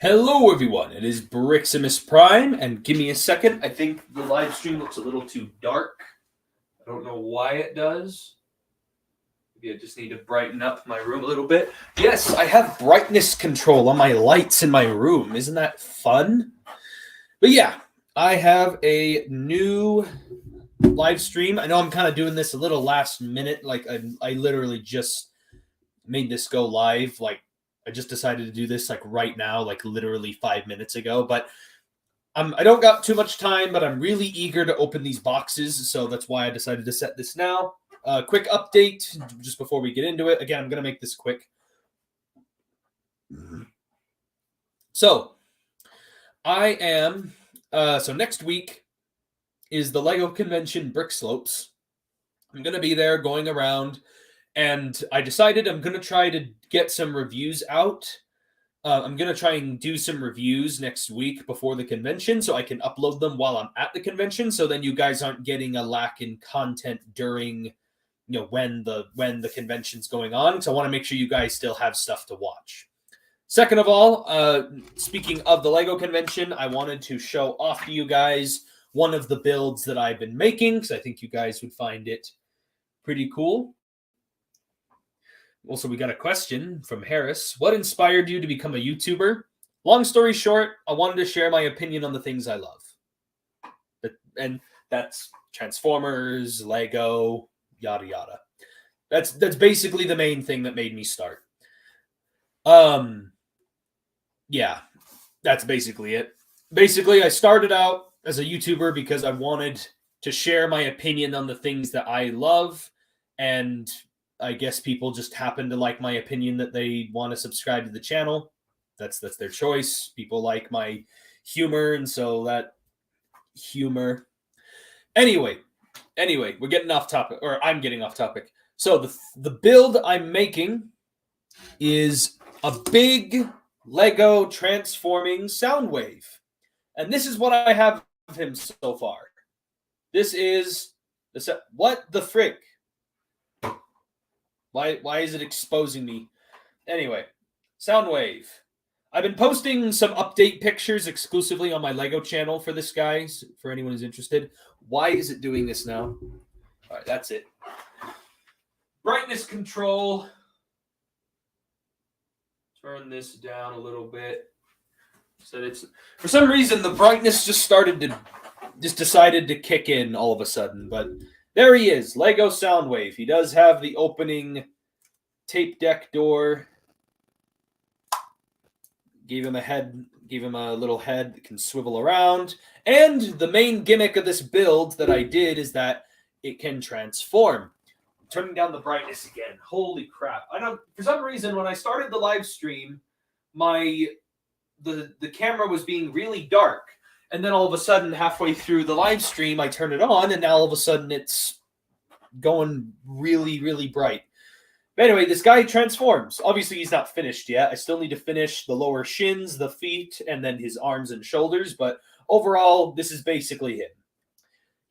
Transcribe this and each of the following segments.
Hello everyone, it is Briximus Prime, and give me a second. I think the live stream looks a little too dark. I don't know why it does. Maybe I just need to brighten up my room a little bit. Yes, I have brightness control on my lights in my room. Isn't that fun? But yeah, I have a new live stream. I know I'm kind of doing this a little last minute. Like I literally just made this go live. Like I just decided to do this like right now, like literally 5 minutes ago. But I don't got too much time, but I'm really eager to open these boxes, so that's why I decided to set this now. Quick update just before we get into it. Again, I'm going to make this quick. So, I am... so next week is the LEGO convention Brick Slopes. I'm going to be there going around, and I decided I'm going to try to get some reviews out. I'm going to try and do some reviews next week before the convention so I can upload them while I'm at the convention, so then you guys aren't getting a lack in content during, when the convention's going on. So I want to make sure you guys still have stuff to watch. Second of all, speaking of the LEGO convention, I wanted to show off to you guys one of the builds that I've been making because I think you guys would find it pretty cool. Also, we got a question from Harris. What inspired you to become a YouTuber? Long story short, I wanted to share my opinion on the things I love. And that's Transformers, Lego, yada yada. That's basically the main thing that made me start. Yeah, that's basically it. Basically, I started out as a YouTuber because I wanted to share my opinion on the things that I love, and I guess people just happen to like my opinion that they want to subscribe to the channel. That's their choice. People like my humor, and so that humor. Anyway, we're getting off topic, or I'm getting off topic. So the build I'm making is a big Lego transforming Soundwave. And this is what I have of him so far. This is what the frick? Why is it exposing me? Anyway, Soundwave. I've been posting some update pictures exclusively on my Lego channel for this, guys, for anyone who's interested. Why is it doing this now? All right, that's it. Brightness control. Turn this down a little bit. So it's, for some reason, the brightness just decided to kick in all of a sudden, but there he is, Lego Soundwave. He does have the opening tape deck door. Gave him a little head that can swivel around. And the main gimmick of this build that I did is that it can transform. I'm turning down the brightness again. Holy crap. For some reason, when I started the live stream, the camera was being really dark. And then all of a sudden, halfway through the live stream, I turn it on, and now all of a sudden it's going really, really bright. But anyway, this guy transforms. Obviously, he's not finished yet. I still need to finish the lower shins, the feet, and then his arms and shoulders. But overall, this is basically him.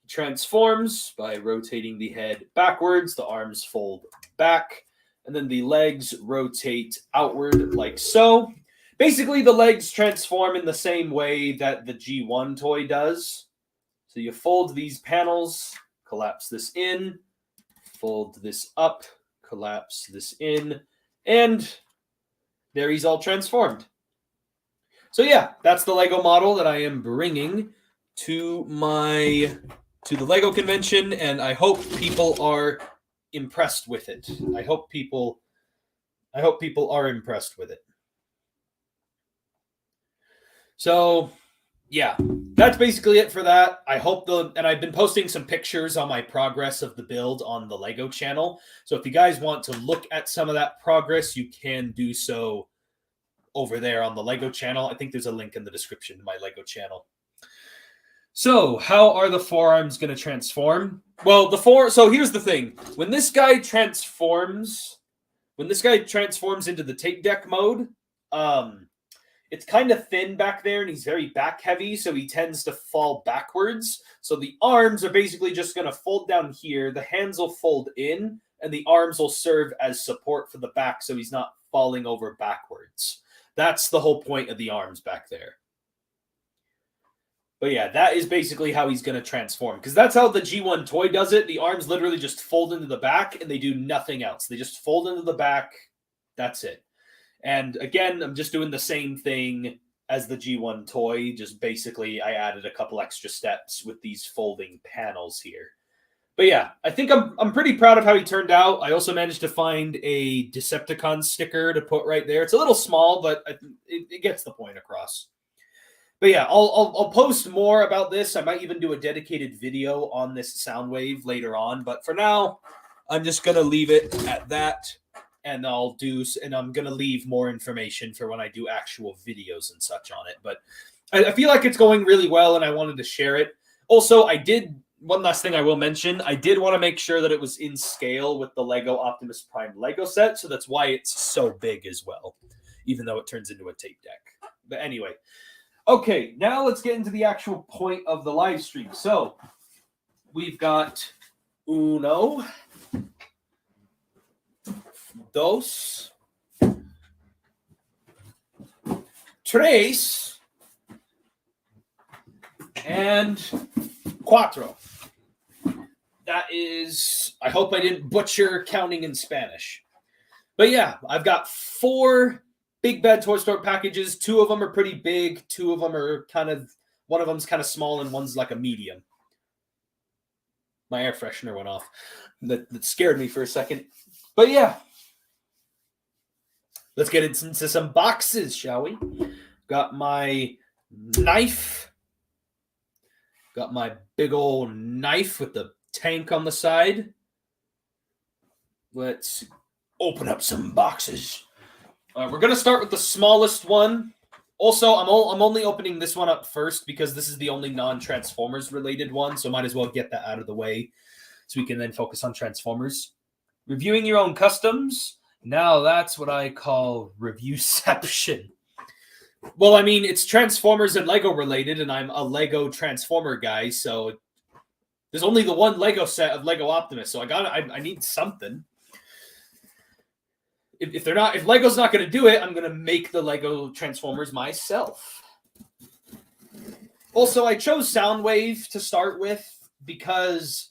He transforms by rotating the head backwards. The arms fold back. And then the legs rotate outward like so. Basically, the legs transform in the same way that the G1 toy does. So you fold these panels, collapse this in, fold this up, collapse this in, and there he's all transformed. So yeah, that's the Lego model that I am bringing to the Lego convention, and I hope people are impressed with it. I hope people are impressed with it. So, yeah, that's basically it for that. I hope and I've been posting some pictures on my progress of the build on the Lego channel. So if you guys want to look at some of that progress, you can do so over there on the Lego channel. I think there's a link in the description to my Lego channel. So how are the forearms going to transform? Well, so here's the thing. When this guy transforms into the tape deck mode, it's kind of thin back there, and he's very back heavy, so he tends to fall backwards. So the arms are basically just going to fold down here. The hands will fold in, and the arms will serve as support for the back, so he's not falling over backwards. That's the whole point of the arms back there. But yeah, that is basically how he's going to transform. Because that's how the G1 toy does it. The arms literally just fold into the back and they do nothing else. They just fold into the back. That's it. And again, I'm just doing the same thing as the G1 toy. Just basically, I added a couple extra steps with these folding panels here. But yeah, I think I'm pretty proud of how he turned out. I also managed to find a Decepticon sticker to put right there. It's a little small, but it gets the point across. But yeah, I'll post more about this. I might even do a dedicated video on this Soundwave later on. But for now, I'm just gonna leave it at that, and I'm gonna leave more information for when I do actual videos and such on it. But I feel like it's going really well, and I wanted to share it. Also, one last thing I will mention, I did want to make sure that it was in scale with the Lego Optimus Prime Lego set, so that's why it's so big as well, even though it turns into a tape deck. But anyway. Okay, now let's get into the actual point of the live stream. So, we've got uno, dos, tres, and cuatro. That is, I hope I didn't butcher counting in Spanish. But yeah, I've got 4 Big Bad Toy Store packages. 2 of them are pretty big. 2 of them are one of them's kind of small and one's like a medium. My air freshener went off. That scared me for a second. But yeah. Let's get into some boxes, shall we? Got my knife. Got my big old knife with the tank on the side. Let's open up some boxes. We're going to start with the smallest one. Also, I'm only opening this one up first because this is the only non-Transformers related one, so might as well get that out of the way so we can then focus on Transformers. Reviewing your own customs. Now that's what I call reviewception. Well, I mean, it's Transformers and Lego related, and I'm a Lego Transformer guy, so there's only the one Lego set of Lego Optimus, so I need something. If Lego's not going to do it, I'm going to make the Lego Transformers myself. Also, I chose Soundwave to start with because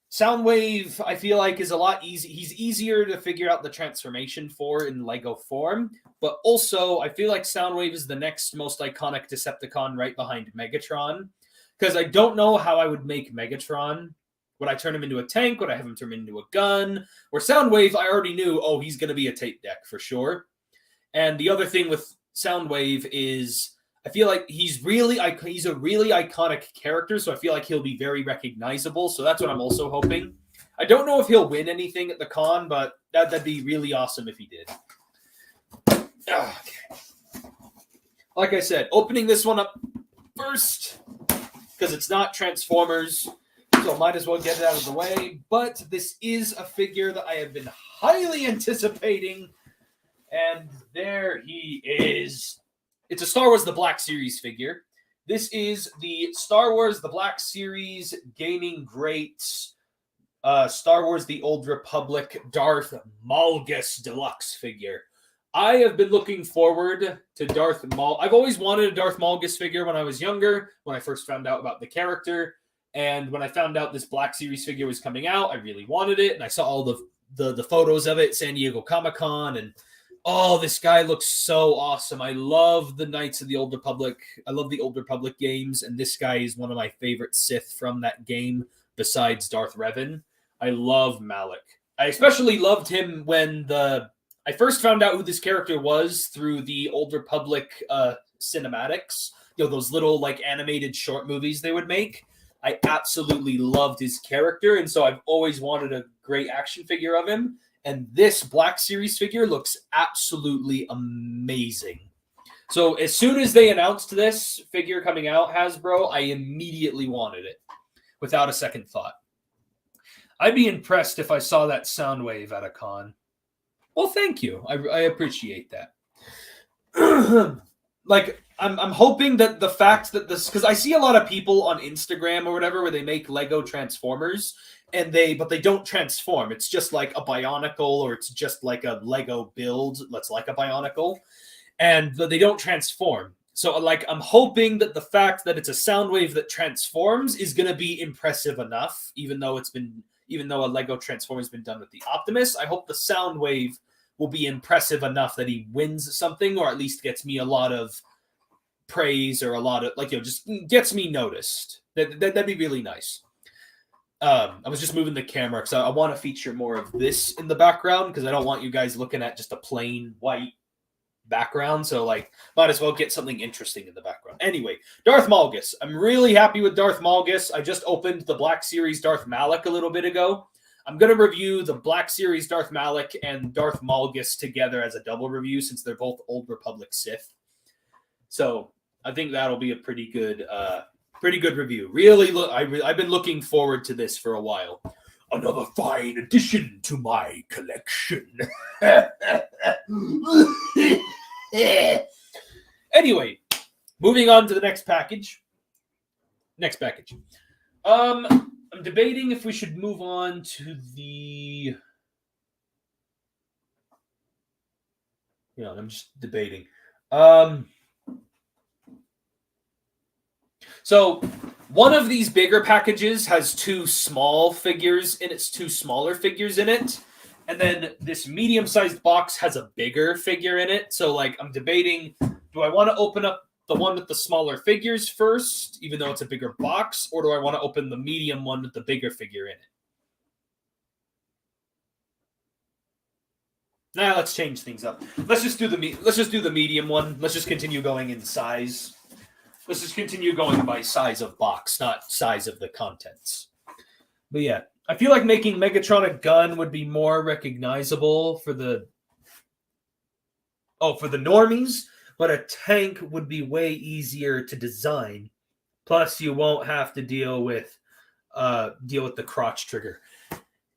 Soundwave, I feel like, is a lot easy. He's easier to figure out the transformation for in Lego form, but also I feel like Soundwave is the next most iconic Decepticon right behind Megatron, because I don't know how I would make Megatron. Would I turn him into a tank? Would I have him turn him into a gun? Or Soundwave, I already knew, he's going to be a tape deck for sure. And the other thing with Soundwave is I feel like he's a really iconic character, so I feel like he'll be very recognizable. So that's what I'm also hoping. I don't know if he'll win anything at the con, but that'd be really awesome if he did. Okay. Like I said, opening this one up first because it's not Transformers. So might as well get it out of the way. But this is a figure that I have been highly anticipating. And there he is. It's a Star Wars The Black Series figure. This is the Star Wars The Black Series Gaming Greats Star Wars The Old Republic Darth Malgus Deluxe figure. I have been looking forward to Darth Maul. I've always wanted a Darth Malgus figure when I was younger, when I first found out about the character. And when I found out this Black Series figure was coming out, I really wanted it. And I saw all the photos of it at San Diego Comic-Con. And, this guy looks so awesome. I love the Knights of the Old Republic. I love the Old Republic games. And this guy is one of my favorite Sith from that game besides Darth Revan. I love Malik. I especially loved him when I first found out who this character was through the Old Republic cinematics. Those little animated short movies they would make. I absolutely loved his character, and so I've always wanted a great action figure of him. And this Black Series figure looks absolutely amazing. So as soon as they announced this figure coming out, Hasbro, I immediately wanted it without a second thought. I'd be impressed if I saw that Soundwave at a con. Well, thank you. I appreciate that. I'm hoping that the fact that this, because I see a lot of people on Instagram or whatever where they make Lego Transformers but they don't transform. It's just like a Bionicle, or it's just like a Lego build that's like a Bionicle. and they don't transform. So, like, I'm hoping that the fact that it's a Soundwave that transforms is going to be impressive enough, even though a Lego Transformer has been done with the Optimus. I hope the Soundwave will be impressive enough that he wins something, or at least gets me a lot of praise, or a lot of, like, just gets me noticed. That'd be really nice. I was just moving the camera because I want to feature more of this in the background, because I don't want you guys looking at just a plain white background. So, like, might as well get something interesting in the background. Anyway, Darth Malgus. I'm really happy with Darth Malgus. I just opened the Black Series Darth Malak a little bit ago. I'm going to review the Black Series Darth Malak and Darth Malgus together as a double review, since they're both Old Republic Sith. So I think that'll be a pretty good review. Really, I've been looking forward to this for a while. Another fine addition to my collection. Anyway, moving on to the next package. I'm debating if we should move on to the... I'm just debating. So one of these bigger packages has two smaller figures in it. And then this medium-sized box has a bigger figure in it. So, like, I'm debating, do I want to open up the one with the smaller figures first, even though it's a bigger box, or do I want to open the medium one with the bigger figure in it? Nah, let's change things up. Let's just do the medium one. Let's just continue going in size. Let's just continue going by size of box, not size of the contents. But yeah, I feel like making Megatron a gun would be more recognizable for the normies, but a tank would be way easier to design. Plus, you won't have to deal with the crotch trigger.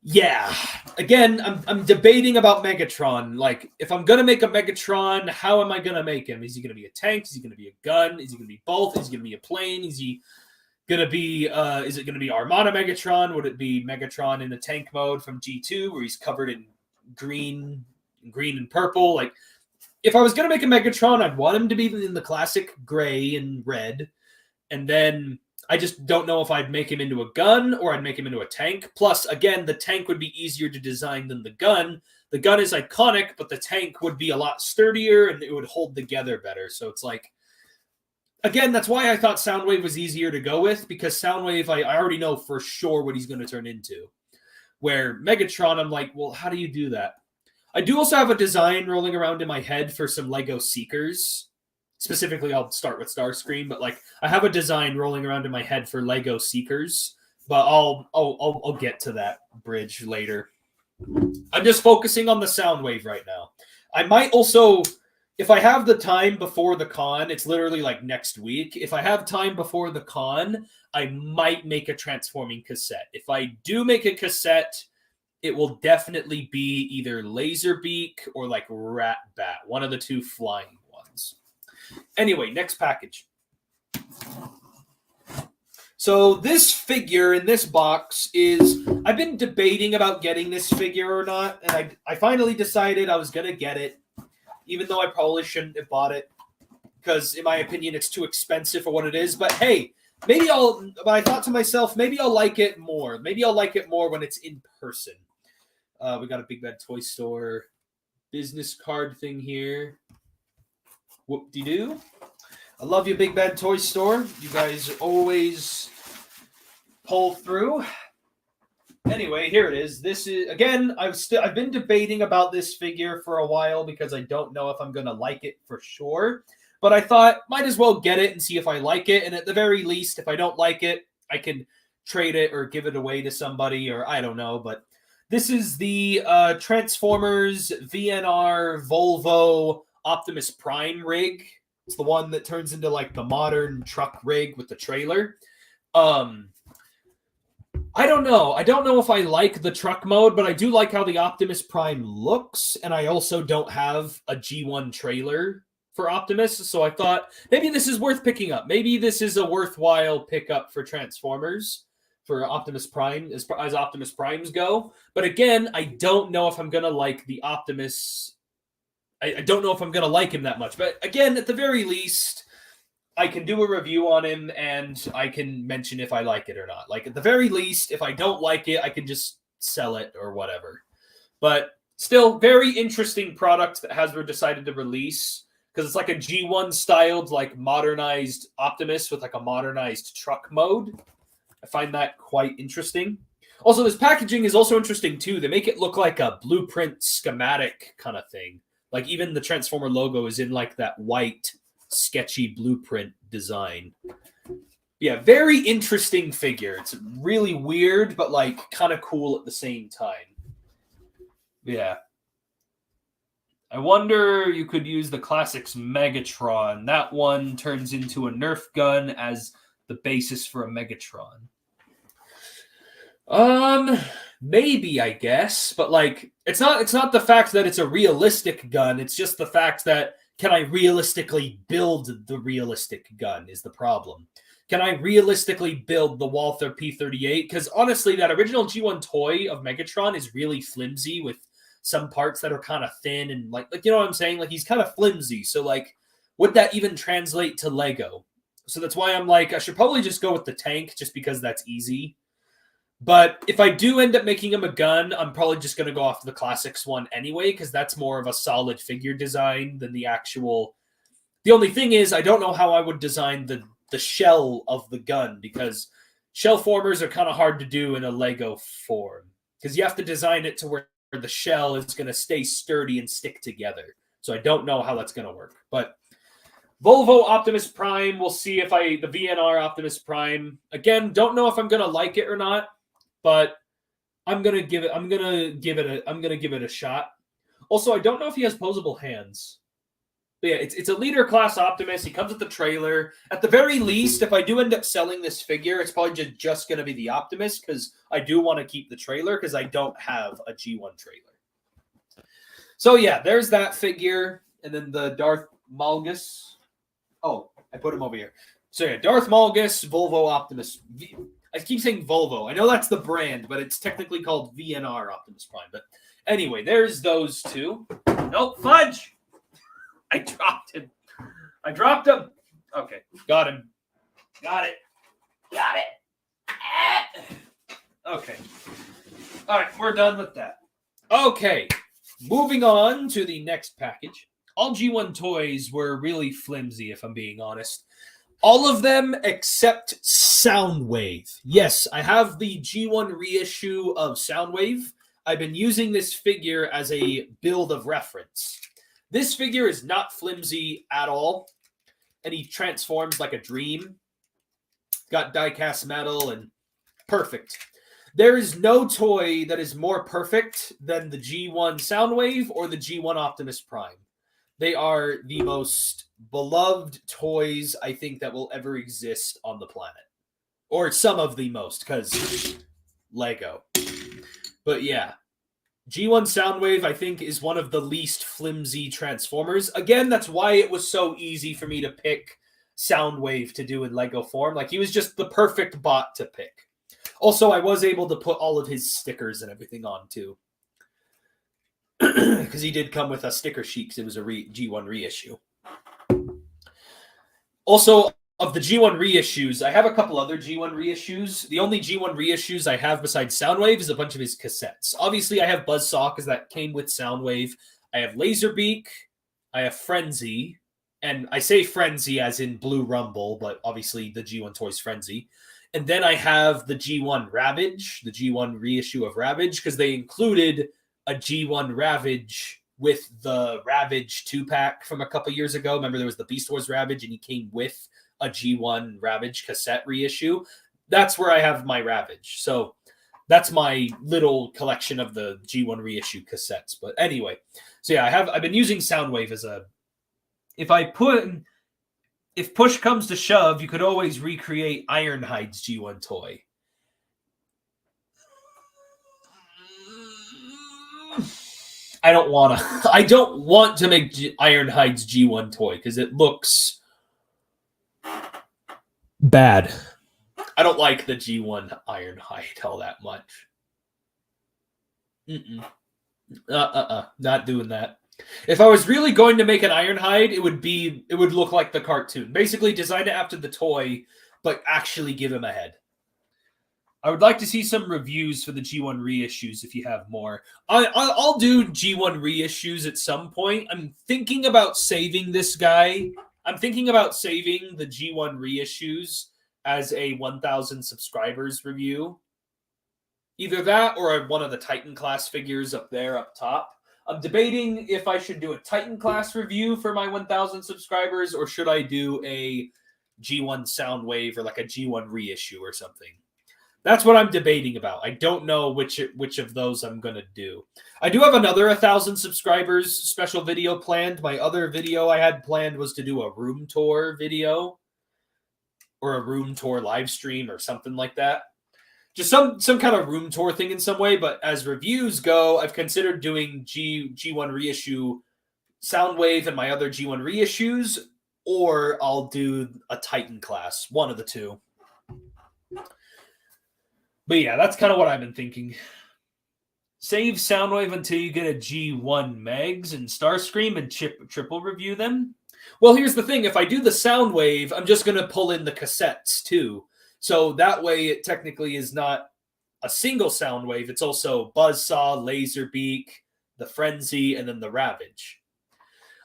Yeah. Again, I'm debating about Megatron. Like, if I'm gonna make a Megatron, how am I gonna make him? Is he gonna be a tank? Is he gonna be a gun? Is he gonna be both? Is he gonna be a plane? Is he gonna be is it gonna be Armada Megatron? Would it be Megatron in the tank mode from G2 where he's covered in green and purple? Like, if I was gonna make a Megatron, I'd want him to be in the classic gray and red, and then I just don't know if I'd make him into a gun or I'd make him into a tank. Plus, again, the tank would be easier to design than the gun. The gun is iconic, but the tank would be a lot sturdier and it would hold together better. So it's like, again, that's why I thought Soundwave was easier to go with, because Soundwave, I already know for sure what he's going to turn into. Where Megatron, I'm like, well, how do you do that? I do also have a design rolling around in my head for some Lego Seekers. Specifically, I'll start with Starscream, but like, I have a design rolling around in my head for Lego Seekers, but I'll get to that bridge later. I'm just focusing on the Soundwave right now. I might also, if I have the time before the con, it's literally like next week. If I have time before the con, I might make a transforming cassette. If I do make a cassette, it will definitely be either Laserbeak or like Rat Bat, one of the two flying ones. Anyway, next package. So this figure in this box is... I've been debating about getting this figure or not, and I finally decided I was going to get it, even though I probably shouldn't have bought it, because in my opinion it's too expensive for what it is. But hey, but I thought to myself, maybe I'll like it more. Maybe I'll like it more when it's in person. We got a Big Bad Toy Store business card thing here. Whoop-de-doo. I love you, Big Bad Toy Store. You guys always pull through. Anyway, here it is. This is, again, I've been debating about this figure for a while because I don't know if I'm going to like it for sure. But I thought, might as well get it and see if I like it. And at the very least, if I don't like it, I can trade it or give it away to somebody, or I don't know. But this is the Transformers VNR Volvo Optimus Prime rig. It's the one that turns into like the modern truck rig with the trailer. I don't know. I don't know if I like the truck mode, but I do like how the Optimus Prime looks. And I also don't have a G1 trailer for Optimus. So I thought maybe this is worth picking up. Maybe this is a worthwhile pickup for Transformers, for Optimus Prime, as Optimus Primes go. But again, I don't know if I'm going to like the Optimus I don't know if I'm going to like him that much. But again, at the very least, I can do a review on him and I can mention if I like it or not. Like, at the very least, if I don't like it, I can just sell it or whatever. But still, very interesting product that Hasbro decided to release, because it's like a G1 styled, like modernized Optimus with like a modernized truck mode. I find that quite interesting. Also, this packaging is also interesting too. They make it look like a blueprint schematic kind of thing. Like, even the Transformer logo is in like that white, sketchy blueprint design. Yeah, very interesting figure. It's really weird, but like kind of cool at the same time. Yeah. I wonder you could use the Classics Megatron. That one turns into a Nerf gun as the basis for a Megatron. Maybe, I guess, but like it's not the fact that it's a realistic gun, it's just the fact that can I realistically build the realistic gun is the problem. Can I realistically build the Walther P-38? Because honestly, that original G1 toy of Megatron is really flimsy with some parts that are kind of thin and like you know what I'm saying? Like, he's kind of flimsy. So like, would that even translate to Lego? So that's why I'm like, I should probably just go with the tank just because that's easy. But if I do end up making him a gun, I'm probably just going to go off the Classics one anyway, because that's more of a solid figure design than the actual... The only thing is, I don't know how I would design the shell of the gun, because shell formers are kind of hard to do in a Lego form, because you have to design it to where the shell is going to stay sturdy and stick together. So I don't know how that's going to work. But Volvo Optimus Prime, we'll see if the VNR Optimus Prime, again, don't know if I'm going to like it or not. But I'm gonna give it a shot. Also, I don't know if he has posable hands. But yeah, it's a leader class Optimus. He comes with the trailer. At the very least, if I do end up selling this figure, it's probably just gonna be the Optimus, because I do want to keep the trailer because I don't have a G1 trailer. So yeah, there's that figure, and then the Darth Malgus. Oh, I put him over here. So yeah, Darth Malgus, Volvo Optimus. I keep saying Volvo. I know that's the brand, but it's technically called VNR Optimus Prime. But anyway, there's those two. Nope, fudge! I dropped him. Okay, got him. Got it. Okay. All right, we're done with that. Okay, moving on to the next package. All G1 toys were really flimsy, if I'm being honest. All of them except Soundwave. Yes, I have the G1 reissue of Soundwave. I've been using this figure as a build of reference. This figure is not flimsy at all, and he transforms like a dream. Got die-cast metal and perfect. There is no toy that is more perfect than the G1 Soundwave or the G1 Optimus Prime. They are the most beloved toys, I think, that will ever exist on the planet. Or some of the most, because Lego. But yeah, G1 Soundwave, I think, is one of the least flimsy Transformers. Again, that's why it was so easy for me to pick Soundwave to do in Lego form. Like, he was just the perfect bot to pick. Also, I was able to put all of his stickers and everything on, too. Because he did come with a sticker sheet, because it was a G1 reissue. Also, of the G1 reissues, I have a couple other G1 reissues. The only G1 reissues I have besides Soundwave is a bunch of his cassettes. Obviously, I have Buzzsaw, because that came with Soundwave. I have Laserbeak. I have Frenzy. And I say Frenzy as in Blue Rumble, but obviously the G1 toy's Frenzy. And then I have the G1 Ravage, the G1 reissue of Ravage, because they included a G1 Ravage with the Ravage 2-pack from a couple years ago. Remember, there was the Beast Wars Ravage, and he came with a G1 Ravage cassette reissue. That's where I have my Ravage. So that's my little collection of the G1 reissue cassettes. But anyway, so yeah, I've been using Soundwave as a... If push comes to shove, you could always recreate Ironhide's G1 toy. I don't want to make Ironhide's G1 toy because it looks bad. I don't like the G1 Ironhide all that much. Not doing that. If I was really going to make an Ironhide, it would look like the cartoon. Basically, design it after the toy, but actually give him a head. I would like to see some reviews for the G1 reissues if you have more. I'll do G1 reissues at some point. I'm thinking about saving this guy. I'm thinking about saving the G1 reissues as a 1,000 subscribers review. Either that or one of the Titan class figures up there up top. I'm debating if I should do a Titan class review for my 1,000 subscribers or should I do a G1 Soundwave or like a G1 reissue or something. That's what I'm debating about. I don't know which of those I'm going to do. I do have another 1,000 subscribers special video planned. My other video I had planned was to do a room tour video or a room tour live stream or something like that. Just some kind of room tour thing in some way. But as reviews go, I've considered doing G1 reissue Soundwave and my other G1 reissues, or I'll do a Titan class. One of the two. But yeah, that's kind of what I've been thinking. Save Soundwave until you get a G1 Megs and Starscream and triple review them. Well, here's the thing. If I do the Soundwave, I'm just going to pull in the cassettes too. So that way it technically is not a single Soundwave. It's also Buzzsaw, Laserbeak, the Frenzy, and then the Ravage.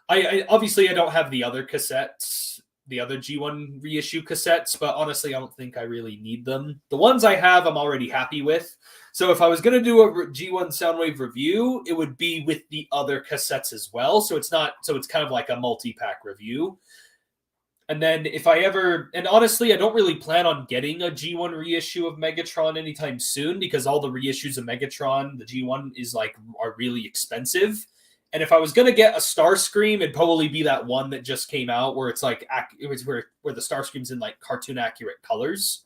I obviously I don't have the other cassettes, the other G1 reissue cassettes, but honestly, I don't think I really need them. The ones I have, I'm already happy with. So if I was going to do a G1 Soundwave review, it would be with the other cassettes as well. So it's kind of like a multi-pack review. And then if I ever, and honestly, I don't really plan on getting a G1 reissue of Megatron anytime soon because all the reissues of Megatron, the G1 are really expensive. And if I was going to get a Starscream, it'd probably be that one that just came out where it's like, it was where the Starscream's in like cartoon accurate colors.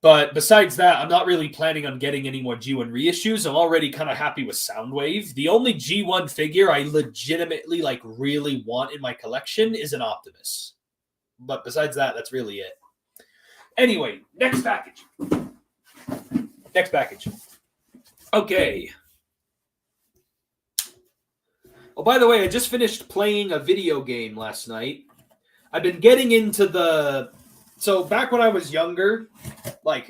But besides that, I'm not really planning on getting any more G1 reissues. I'm already kind of happy with Soundwave. The only G1 figure I legitimately really want in my collection is an Optimus. But besides that, that's really it. Anyway, next package. Okay. Oh, by the way, I just finished playing a video game last night. I've been getting into so back when I was younger,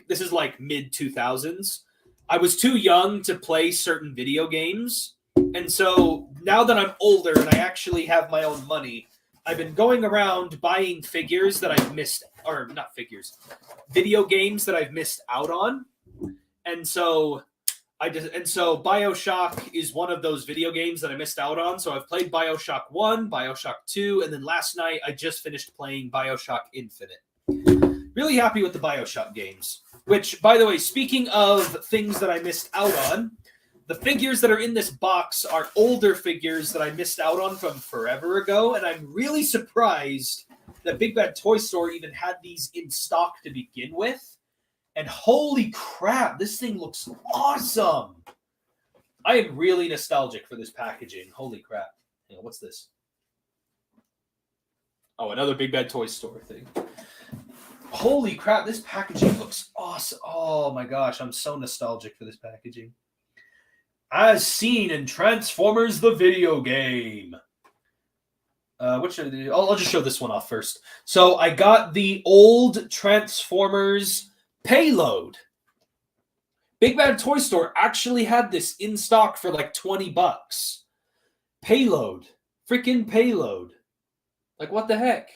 this is mid-2000s, I was too young to play certain video games. And so now that I'm older and I actually have my own money, I've been going around buying figures that I've missed, or not figures, video games that I've missed out on. And so BioShock is one of those video games that I missed out on. So I've played BioShock 1, BioShock 2, and then last night I just finished playing BioShock Infinite. Really happy with the BioShock games. Which, by the way, speaking of things that I missed out on, the figures that are in this box are older figures that I missed out on from forever ago, and I'm really surprised that Big Bad Toy Store even had these in stock to begin with. And holy crap, this thing looks awesome. I am really nostalgic for this packaging. Holy crap. What's this? Oh, another Big Bad Toy Store thing. Holy crap, this packaging looks awesome. Oh my gosh, I'm so nostalgic for this packaging. As seen in Transformers the video game. What should I do? I'll just show this one off first. So I got the old Transformers Payload. Big Bad Toy Store actually had this in stock for $20. Payload. Freaking Payload. What the heck?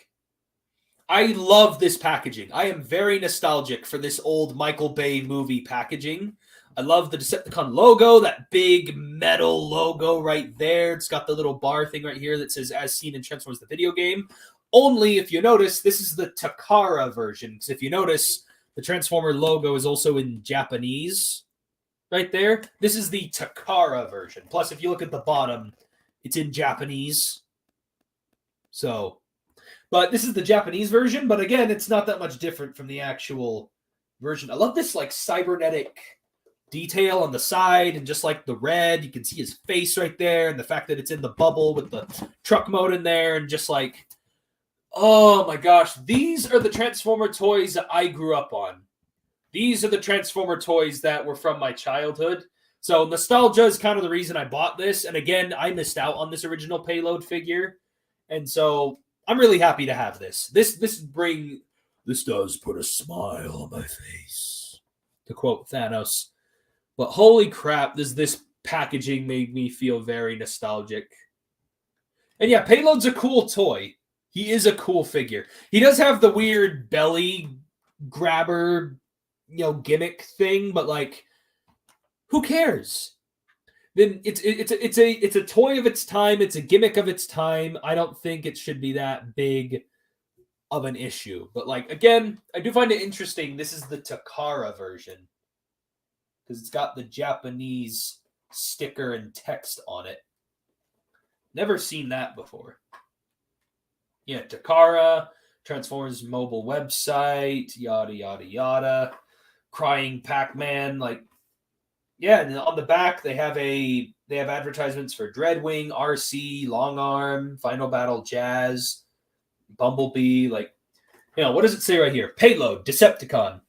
I love this packaging. I am very nostalgic for this old Michael Bay movie packaging. I love the Decepticon logo, that big metal logo right there. It's got the little bar thing right here that says as seen in Transformers the video game. Only, if you notice, this is the Takara version. Because if you notice, the Transformer logo is also in Japanese right there. This is the Takara version. Plus, if you look at the bottom, it's in Japanese. So, but this is the Japanese version. But again, it's not that much different from the actual version. I love this cybernetic detail on the side and just the red. You can see his face right there. And the fact that it's in the bubble with the truck mode in there. And just oh my gosh, these are the Transformer toys that I grew up on. These are the Transformer toys that were from my childhood. So nostalgia is kind of the reason I bought this. And again, I missed out on this original Payload figure. And so I'm really happy to have this. This does put a smile on my face, to quote Thanos. But holy crap, this packaging made me feel very nostalgic. And yeah, Payload's a cool toy. He is a cool figure. He does have the weird belly grabber, gimmick thing, but like, who cares? Then it's a toy of its time. It's a gimmick of its time. I don't think it should be that big of an issue. But like, again, I do find it interesting. This is the Takara version because it's got the Japanese sticker and text on it. Never seen that before. Yeah, Takara, Transformers mobile website, yada yada yada. Crying Pac-Man, like, yeah. And on the back they have advertisements for Dreadwing, RC, Long Arm, Final Battle Jazz, Bumblebee. Like, what does it say right here? Payload, Decepticon.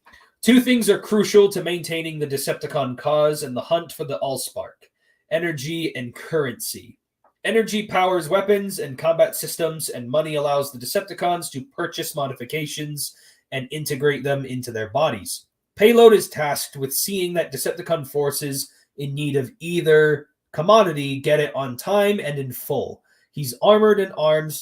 2 things are crucial to maintaining the Decepticon cause and the hunt for the Allspark: energy and currency. Energy powers weapons and combat systems, and money allows the Decepticons to purchase modifications and integrate them into their bodies. Payload is tasked with seeing that Decepticon forces in need of either commodity get it on time and in full. He's armored and armed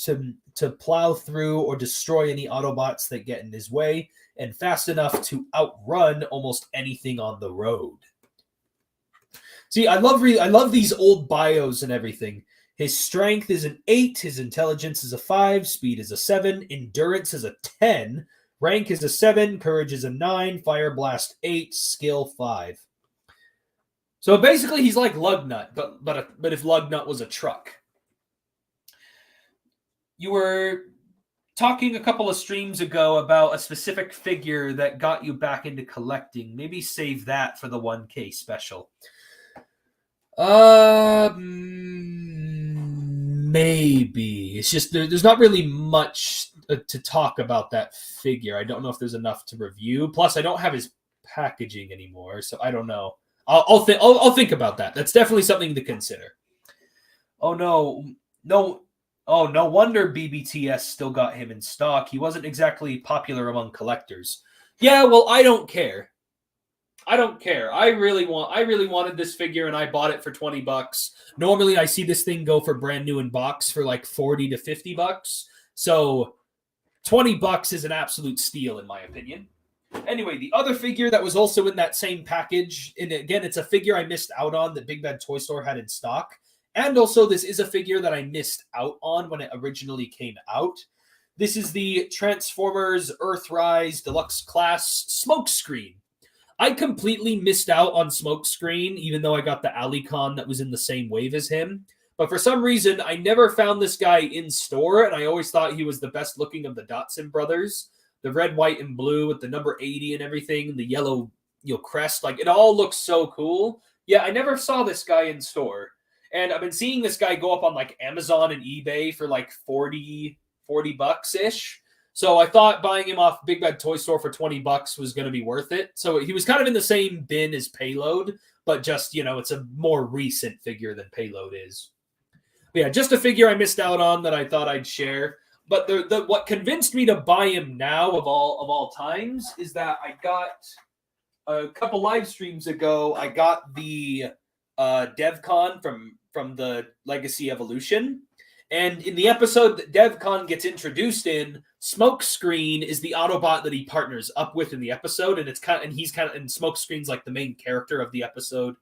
to plow through or destroy any Autobots that get in his way, and fast enough to outrun almost anything on the road. See, I love these old bios and everything. His strength is an 8, his intelligence is a 5, speed is a 7, endurance is a 10, rank is a 7, courage is a 9, fire blast 8, skill 5. So basically he's like Lugnut, but if Lugnut was a truck. You were talking a couple of streams ago about a specific figure that got you back into collecting. Maybe save that for the 1K special. Maybe. It's just there's not really much to talk about that figure. I don't know if there's enough to review. Plus, I don't have his packaging anymore, so I don't know. I'll think about that. That's definitely something to consider. Oh no. Oh, no wonder BBTS still got him in stock. He wasn't exactly popular among collectors. Yeah, well, I don't care. I really wanted this figure, and I bought it for $20. Normally, I see this thing go for brand new in box for like $40 to $50. So $20 is an absolute steal, in my opinion. Anyway, the other figure that was also in that same package, and again, it's a figure I missed out on that Big Bad Toy Store had in stock. And also, this is a figure that I missed out on when it originally came out. This is the Transformers Earthrise Deluxe Class Smokescreen. I completely missed out on Smokescreen, even though I got the Alicon that was in the same wave as him. But for some reason, I never found this guy in store, and I always thought he was the best looking of the Dotson brothers. The red, white, and blue with the number 80 and everything, the yellow crest. Like, it all looks so cool. Yeah, I never saw this guy in store. And I've been seeing this guy go up on like Amazon and eBay for like $40 ish. So I thought buying him off Big Bad Toy Store for $20 was going to be worth it. So he was kind of in the same bin as Payload, but just, it's a more recent figure than Payload is. But yeah, just a figure I missed out on that I thought I'd share. But what convinced me to buy him now of all times is that I got a couple live streams ago. I got the DevCon from the Legacy Evolution. And in the episode that DevCon gets introduced in, Smokescreen is the Autobot that he partners up with in the episode, and and Smokescreen's like the main character of the episode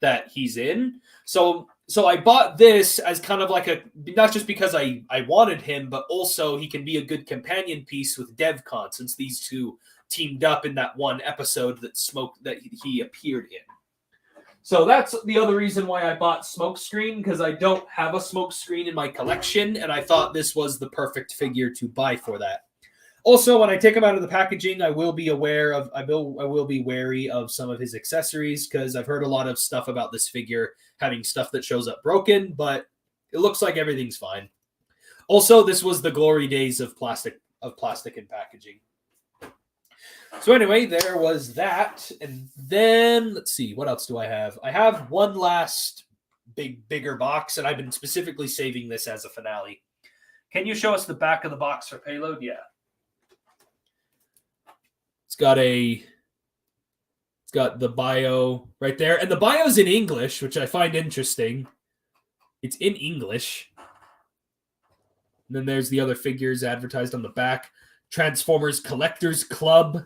that he's in. So I bought this as kind of like not just because I wanted him, but also he can be a good companion piece with DevCon, since these two teamed up in that one episode that he appeared in. So that's the other reason why I bought Smokescreen, because I don't have a Smokescreen in my collection, and I thought this was the perfect figure to buy for that. Also, when I take him out of the packaging, I will be wary of some of his accessories, because I've heard a lot of stuff about this figure having stuff that shows up broken, but it looks like everything's fine. Also, this was the glory days of plastic and packaging. So anyway, there was that. And then, let's see, what else do I have? I have one last bigger box, and I've been specifically saving this as a finale. Can you show us the back of the box for Payload? Yeah. It's got the bio right there. And the bio's in English, which I find interesting. It's in English. And then there's the other figures advertised on the back. Transformers Collectors Club.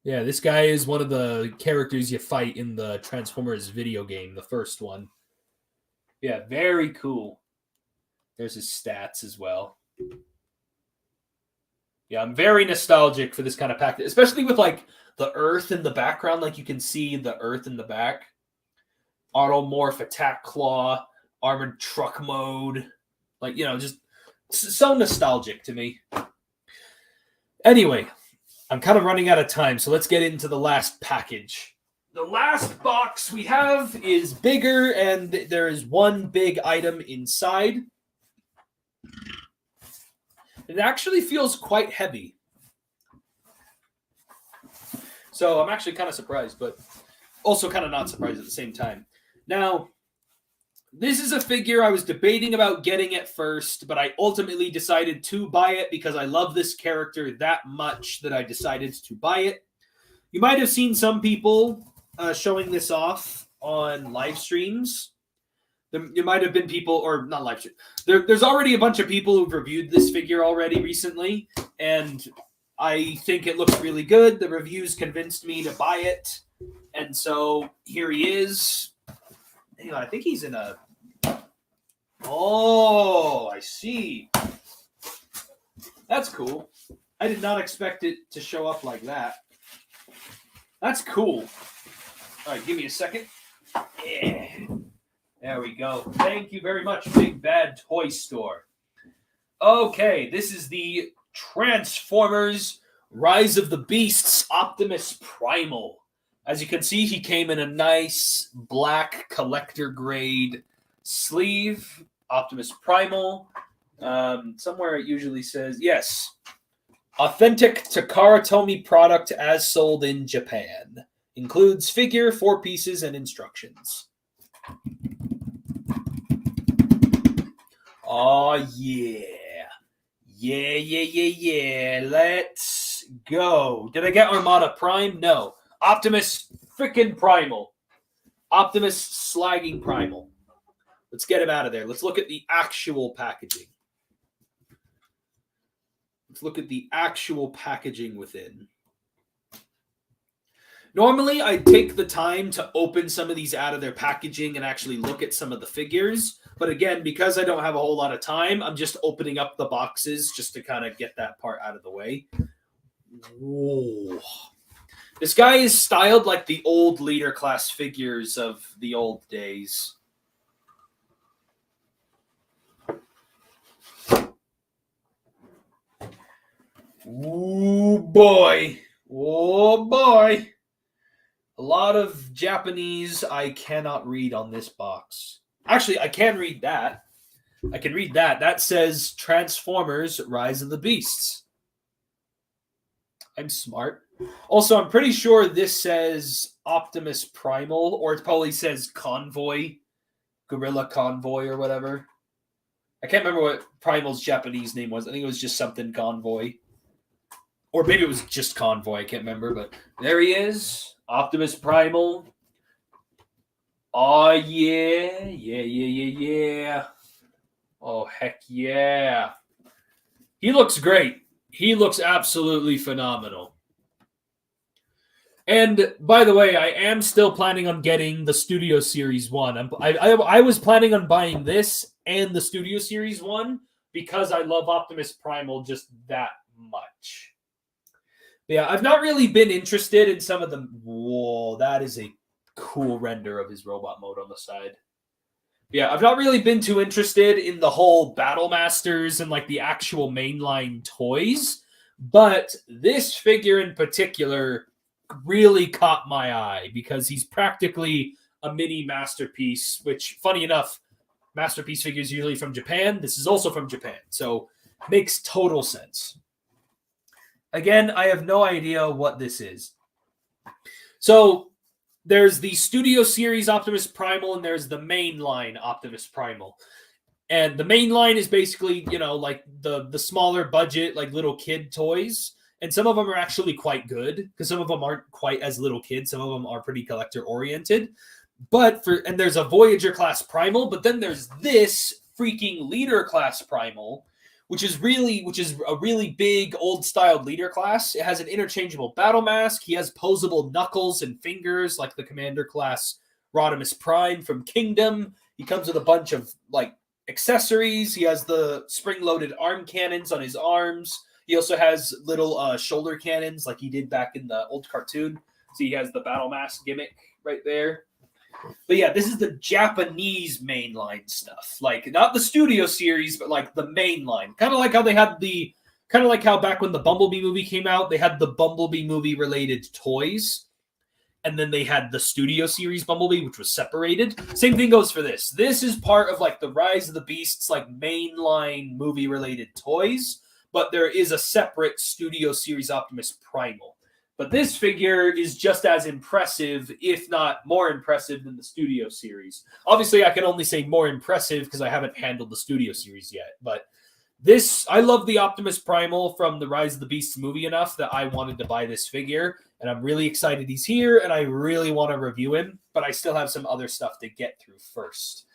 Yeah, this guy is one of the characters you fight in the Transformers video game, the first one. Yeah, very cool. There's his stats as well. Yeah, I'm very nostalgic for this kind of pack, especially with like the Earth in the background. Like you can see the Earth in the back. Automorph, Attack Claw, Armored Truck Mode. Like, just so nostalgic to me. Anyway, I'm kind of running out of time, so let's get into the last package. The last box we have is bigger, and there is one big item inside. It actually feels quite heavy. So I'm actually kind of surprised, but also kind of not surprised at the same time. Now, this is a figure I was debating about getting at first, but I ultimately decided to buy it because I love this character that much that I decided to buy it. You might have seen some people showing this off on live streams. There might have been people, or not live stream. There's already a bunch of people who've reviewed this figure already recently, and I think it looks really good. The reviews convinced me to buy it, and so here he is. Hang on, I think he's in a... Oh, I see. That's cool. I did not expect it to show up like that. That's cool. All right, give me a second. Yeah. There we go. Thank you very much, Big Bad Toy Store. Okay, this is the Transformers Rise of the Beasts Optimus Primal. As you can see, he came in a nice black collector grade sleeve. Optimus Primal. Somewhere it usually says, yes, authentic Takara Tomy product as sold in Japan. Includes figure, 4 pieces, and instructions. Oh, yeah. Yeah. Let's go. Did I get Armada Prime? No. Optimus freaking Primal. Optimus slagging Primal. Let's get him out of there. Let's look at the actual packaging. Let's look at the actual packaging within. Normally, I take the time to open some of these out of their packaging and actually look at some of the figures. But again, because I don't have a whole lot of time, I'm just opening up the boxes just to kind of get that part out of the way. Whoa. This guy is styled like the old leader class figures of the old days. Ooh, boy. Oh, boy. A lot of Japanese I cannot read on this box. Actually, I can read that. I can read that. That says Transformers Rise of the Beasts. I'm smart. Also, I'm pretty sure this says Optimus Primal, or it probably says Convoy, Gorilla Convoy, or whatever. I can't remember what Primal's Japanese name was. I think it was just something Convoy. Or maybe it was just Convoy. I can't remember, but there he is. Optimus Primal. Oh, yeah. Yeah. Oh, heck yeah. He looks great. He looks absolutely phenomenal. And by the way, I am still planning on getting the Studio Series 1. I was planning on buying this and the Studio Series 1 because I love Optimus Primal just that much. Yeah, I've not really been interested in some of the... Whoa, that is a cool render of his robot mode on the side. Yeah, I've not really been too interested in the whole Battle Masters and like the actual mainline toys, but this figure in particular really caught my eye because he's practically a mini Masterpiece, which, funny enough, Masterpiece figures usually from Japan. This is also from Japan. So Makes total sense. Again, I have no idea what this is. So there's the Studio Series Optimus Primal, and there's the mainline Optimus Primal. And the main line is basically, you know, like the smaller budget, like little kid toys. And some of them are actually quite good because some of them aren't quite as little kids. Some of them are pretty collector oriented. And there's a Voyager class Primal, but then there's this freaking Leader class Primal, which is a really big old styled Leader class. It has an interchangeable battle mask. He has posable knuckles and fingers like the Commander class Rodimus Prime from Kingdom. He comes with a bunch of like accessories. He has the spring-loaded arm cannons on his arms. He also has little shoulder cannons like he did back in the old cartoon. So he has the battle mask gimmick right there. But yeah, this is the Japanese mainline stuff. Like not the Studio Series, but like the mainline. Kind of like how they had how back when the Bumblebee movie came out, they had the Bumblebee movie related toys. And then they had the Studio Series Bumblebee, which was separated. Same thing goes for this. This is part of like the Rise of the Beasts, like mainline movie-related toys, but there is a separate Studio Series Optimus Primal. But this figure is just as impressive, if not more impressive than the Studio Series. Obviously, I can only say more impressive because I haven't handled the Studio Series yet, but I love the Optimus Primal from the Rise of the Beasts movie enough that I wanted to buy this figure, and I'm really excited he's here, and I really want to review him, but I still have some other stuff to get through first.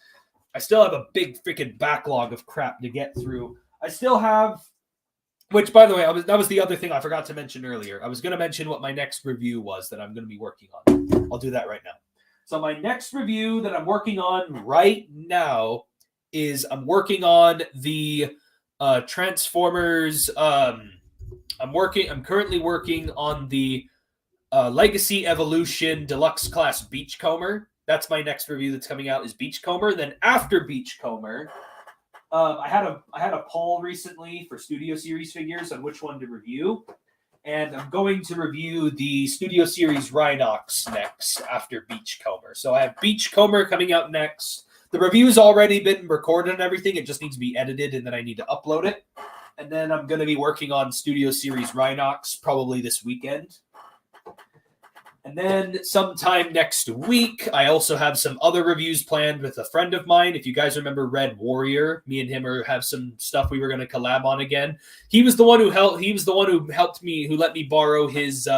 I still have a big freaking backlog of crap to get through. I still have, which, by the way, that was the other thing I forgot to mention earlier. I was going to mention what my next review was that I'm going to be working on. I'll do that right now. So my next review that I'm working on right now is I'm working on the Transformers. I'm currently working on the Legacy Evolution Deluxe Class Beachcomber. That's my next review that's coming out is Beachcomber. Then after Beachcomber, I had a poll recently for Studio Series figures on which one to review, and I'm going to review the Studio Series Rhinox next after Beachcomber. So I have Beachcomber coming out next. The review's already been recorded and everything. It just needs to be edited, and then I need to upload it. And then I'm going to be working on Studio Series Rhinox probably this weekend. And then sometime next week, I also have some other reviews planned with a friend of mine. If you guys remember Red Warrior, me and him have some stuff we were going to collab on again. He was the one who helped me, who let me borrow his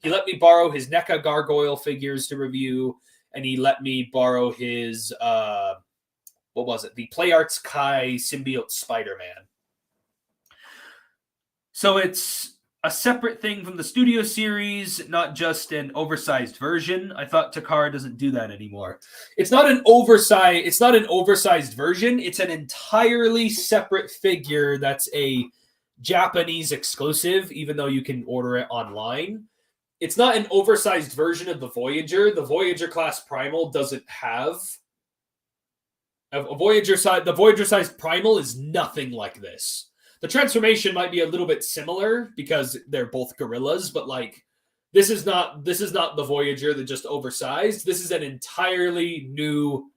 NECA Gargoyle figures to review. And he let me borrow his, the Play Arts Kai Symbiote Spider-Man. So it's a separate thing from the Studio Series, not just an oversized version. I thought Takara doesn't do that anymore. It's not an oversized version. It's an entirely separate figure that's a Japanese exclusive, even though you can order it online. It's not an oversized version of the Voyager. The Voyager class Primal doesn't have a Voyager size. The Voyager size Primal is nothing like this. The transformation might be a little bit similar because they're both gorillas, but like this is not the Voyager that just oversized. This is an entirely new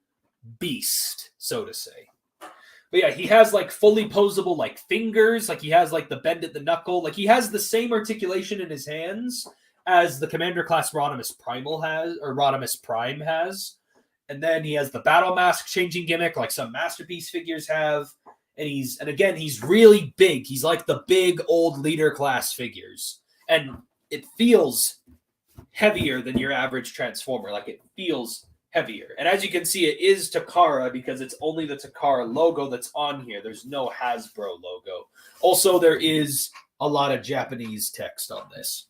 beast, so to say. But yeah, he has like fully posable like fingers, like he has like the bend at the knuckle, like he has the same articulation in his hands as the Commander class Rodimus Primal has, or Rodimus Prime has. And then he has the battle mask changing gimmick like some Masterpiece figures have. And again, he's really big. He's like the big old Leader class figures. And it feels heavier than your average Transformer. Like it feels heavier. And as you can see, it is Takara because it's only the Takara logo that's on here. There's no Hasbro logo. Also, there is a lot of Japanese text on this.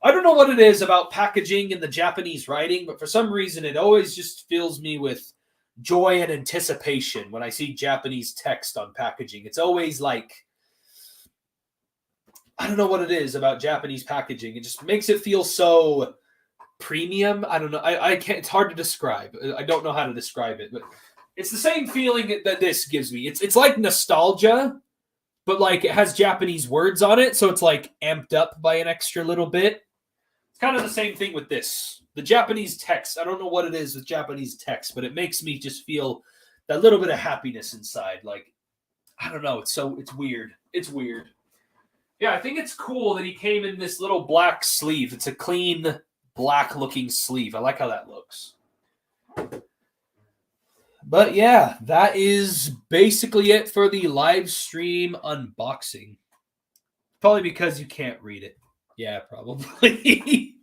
I don't know what it is about packaging and the Japanese writing, but for some reason, it always just fills me with joy and anticipation when I see Japanese text on packaging. It's always like, I don't know what it is about Japanese packaging. It just makes it feel so premium. I don't know. I can't, it's hard to describe. I don't know how to describe it, but it's the same feeling that this gives me. It's like nostalgia, but like it has Japanese words on it. So it's like amped up by an extra little bit. It's kind of the same thing with this. The Japanese text, I don't know what it is with Japanese text, but it makes me just feel that little bit of happiness inside. Like, I don't know. It's weird. It's weird. Yeah, I think it's cool that he came in this little black sleeve. It's a clean black looking sleeve. I like how that looks. But yeah, that is basically it for the live stream unboxing. Probably because you can't read it. Yeah, probably.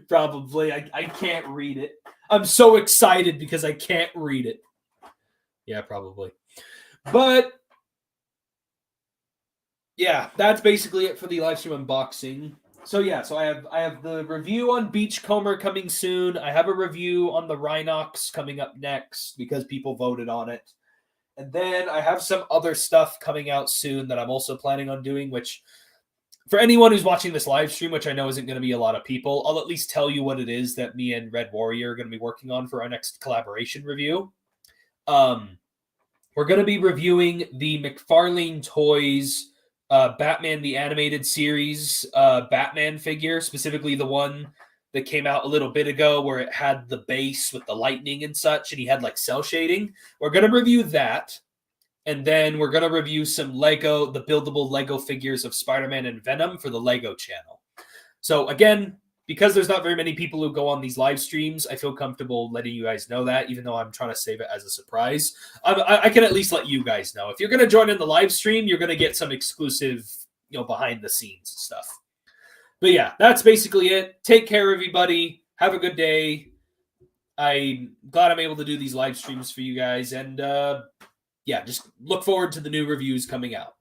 Probably. I can't read it. I'm so excited because I can't read it. Yeah, probably. But yeah, that's basically it for the live stream unboxing. So yeah, so I have the review on Beachcomber coming soon. I have a review on the Rhinox coming up next because people voted on it. And then I have some other stuff coming out soon that I'm also planning on doing, which for anyone who's watching this live stream, which I know isn't going to be a lot of people, I'll at least tell you what it is that me and Red Warrior are going to be working on for our next collaboration review. We're going to be reviewing the McFarlane Toys Batman the Animated Series Batman figure, specifically the one that came out a little bit ago where it had the base with the lightning and such, and he had like cell shading. We're going to review that. And then we're going to review some the buildable Lego figures of Spider-Man and Venom for the Lego channel. So again, because there's not very many people who go on these live streams, I feel comfortable letting you guys know that, even though I'm trying to save it as a surprise. I can at least let you guys know. If you're going to join in the live stream, you're going to get some exclusive, behind the scenes stuff. But yeah, that's basically it. Take care, everybody. Have a good day. I'm glad I'm able to do these live streams for you guys. And yeah, just look forward to the new reviews coming out.